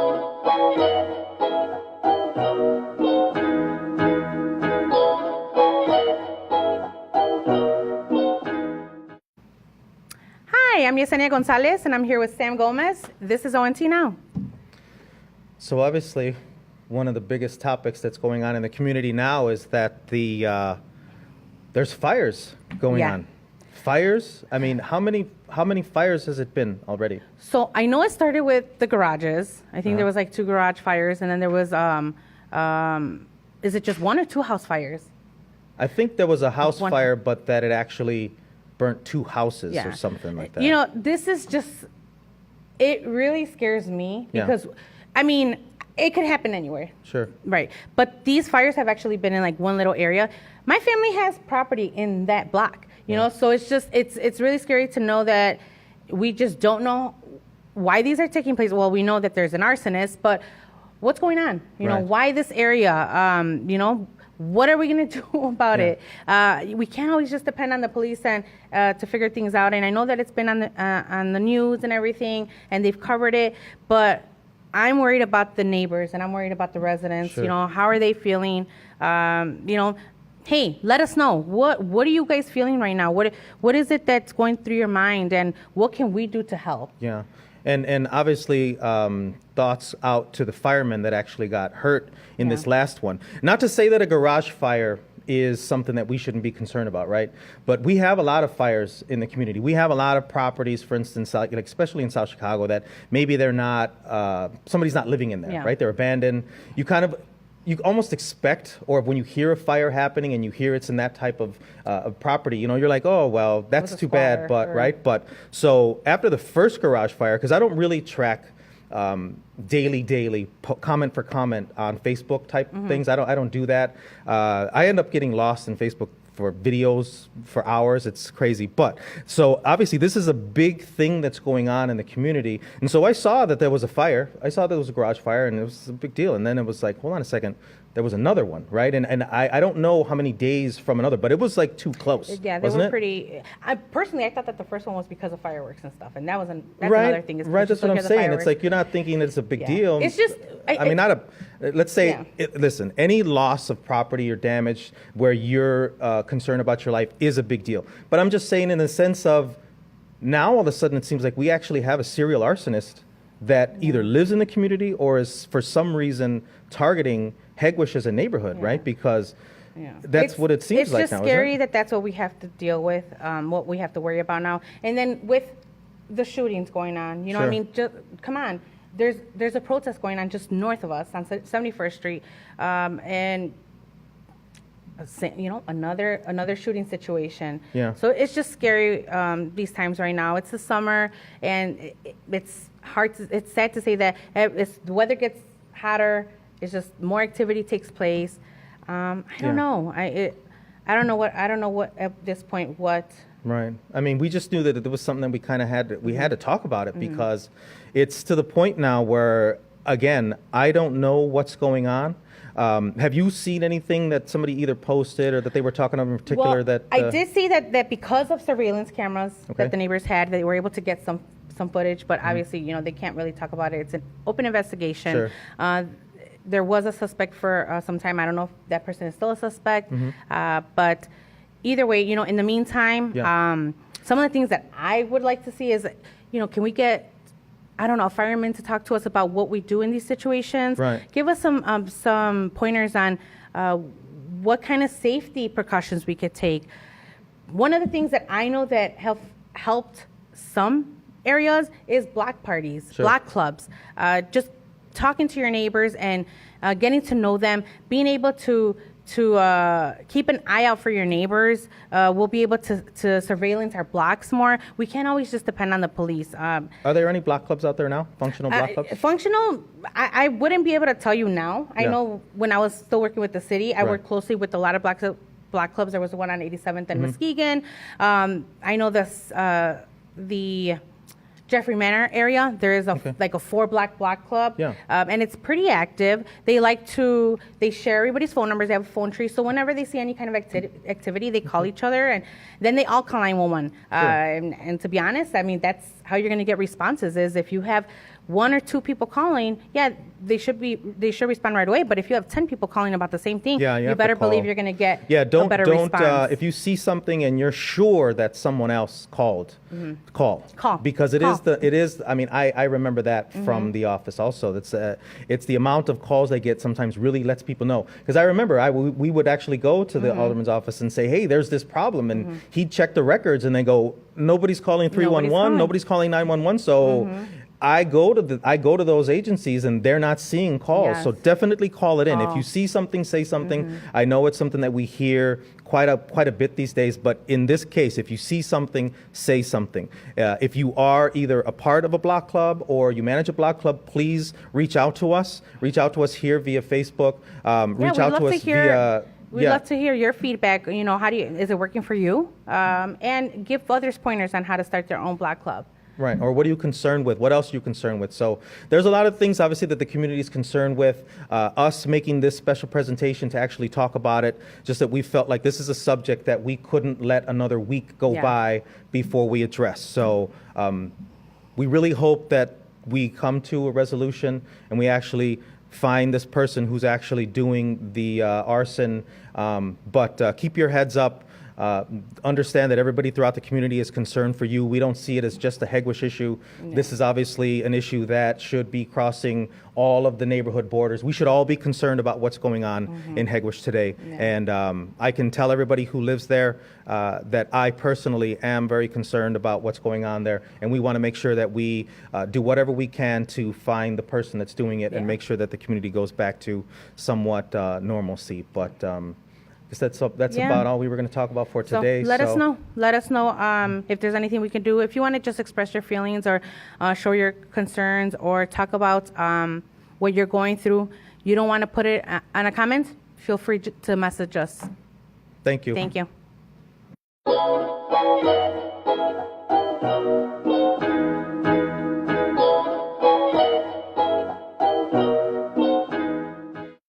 Hi, I'm Yesenia Gonzalez, and I'm here with Sam Gomez. This is ONT Now. So obviously, one of the biggest topics that's going on in the community now is that there's fires going on. Fires? I mean, how many fires has it been already? So I know it started with the garages. I think there was like 2 garage fires, and then there was is it just 1 or 2 house fires? I think there was a house fire, but that it actually burnt 2 houses or something like that. You know, this is just, it really scares me because, I mean, it could happen anywhere. Sure. Right. But these fires have actually been in like one little area. My family has property in that block, you know, so it's just, it's really scary to know that we just don't know why these are taking place. Well, we know that there's an arsonist, but what's going on? You know, why this area? You know, what are we going to do about it? We can't always just depend on the police and to figure things out. And I know that it's been on the news and everything, and they've covered it. But I'm worried about the neighbors, and I'm worried about the residents. Sure. You know, how are they feeling? You know, hey, let us know. What are you guys feeling right now? What is it that's going through your mind, and what can we do to help? Yeah. And obviously, thoughts out to the firemen that actually got hurt in this last one. Not to say that a garage fire is something that we shouldn't be concerned about, right? But we have a lot of fires in the community. We have a lot of properties, for instance, like especially in South Chicago, that maybe they're not, somebody's not living in there, right? They're abandoned. You almost expect, or when you hear a fire happening and you hear it's in that type of property, you know, you're like, oh, well, that's too bad, but, right? But so after the first garage fire, because I don't really track daily comment for comment on Facebook type things. I don't do that. I end up getting lost in Facebook for videos for hours. It's crazy. But so obviously this is a big thing that's going on in the community. And so I saw that there was a fire. I saw there was a garage fire, and it was a big deal. And then it was like, hold on a second. There was another one, right? And I don't know how many days from another, but it was like too close. Yeah, they were pretty. I thought that the first one was because of fireworks and stuff, and that's another thing. Right, that's what I'm saying. It's like you're not thinking it's a big deal. It's just. I mean, let's say, listen, any loss of property or damage where you're concerned about your life is a big deal. But I'm just saying in the sense of now all of a sudden it seems like we actually have a serial arsonist that either lives in the community or is for some reason targeting Hegewisch as a neighborhood, right? Because that's what it seems like now. It's just scary that that's what we have to deal with, what we have to worry about now. And then with the shootings going on, you know what I mean? Just, come on. There's a protest going on just north of us on 71st Street, and you know, another shooting situation. Yeah. So it's just scary these times right now. It's the summer, and it's hard. It's sad to say that the weather gets hotter. It's just more activity takes place. I don't know. I don't know what at this point what. Right. I mean, we just knew that there was something that we kind of had to talk about it because it's to the point now where, again, I don't know what's going on. Have you seen anything that somebody either posted or that they were talking about in particular? Well, I did see that because of surveillance cameras that the neighbors had, they were able to get some footage, but obviously, you know, they can't really talk about it. It's an open investigation. Sure. There was a suspect for some time. I don't know if that person is still a suspect, but either way, you know, in the meantime, some of the things that I would like to see is, you know, can we get, I don't know, a fireman to talk to us about what we do in these situations? Right. Give us some pointers on what kind of safety precautions we could take. One of the things that I know that have helped some areas is block parties, block clubs, just talking to your neighbors and getting to know them, being able to keep an eye out for your neighbors. We'll be able to surveillance our blocks more. We can't always just depend on the police. Are there any block clubs out there now? Functional block clubs? Functional, I wouldn't be able to tell you now. I know when I was still working with the city, I worked closely with a lot of block clubs. There was one on 87th and Muskegon. I know the Jeffrey Manor area, there is like a 4-block block club, and it's pretty active. They share everybody's phone numbers. They have a phone tree, so whenever they see any kind of activity, they call each other, and then they all call 911. And to be honest, I mean, that's how you're going to get responses. Is if you have 1 or 2 people calling, they should respond right away. But if you have 10 people calling about the same thing, you better believe you're going to get a better response. If you see something and you're sure that someone else called, call because it is. I mean, I remember that from the office also. It's the amount of calls they get sometimes really lets people know. Because I remember we would actually go to the alderman's office and say, hey, there's this problem, and he'd check the records and they go, nobody's calling 311, nobody's calling 911, so. I go to those agencies and they're not seeing calls. So definitely call it in. If you see something, say something. I know it's something that we hear quite a bit these days, but in this case, if you see something, say something. If you are either a part of a block club or you manage a block club, please reach out to us. Reach out to us here via Facebook. Reach out to us via... We'd love to hear your feedback. You know, is it working for you? And give others pointers on how to start their own block club. Right, or what are you concerned with? What else are you concerned with? So there's a lot of things, obviously, that the community is concerned with. Us making this special presentation to actually talk about it, just that we felt like this is a subject that we couldn't let another week go by before we address. So we really hope that we come to a resolution and we actually find this person who's actually doing the arson. But keep your heads up. Understand that everybody throughout the community is concerned for you. We don't see it as just a Hegewisch issue. This is obviously an issue that should be crossing all of the neighborhood borders. We should all be concerned about what's going on in Hegewisch today. And I can tell everybody who lives there that I personally am very concerned about what's going on there. And we want to make sure that we do whatever we can to find the person that's doing it and make sure that the community goes back to somewhat normalcy. But that's about all we were going to talk about for today. So let us know if there's anything we can do. If you want to just express your feelings or show your concerns or talk about what you're going through, you don't want to put it on a comment, feel free to message us. Thank you. Thank you.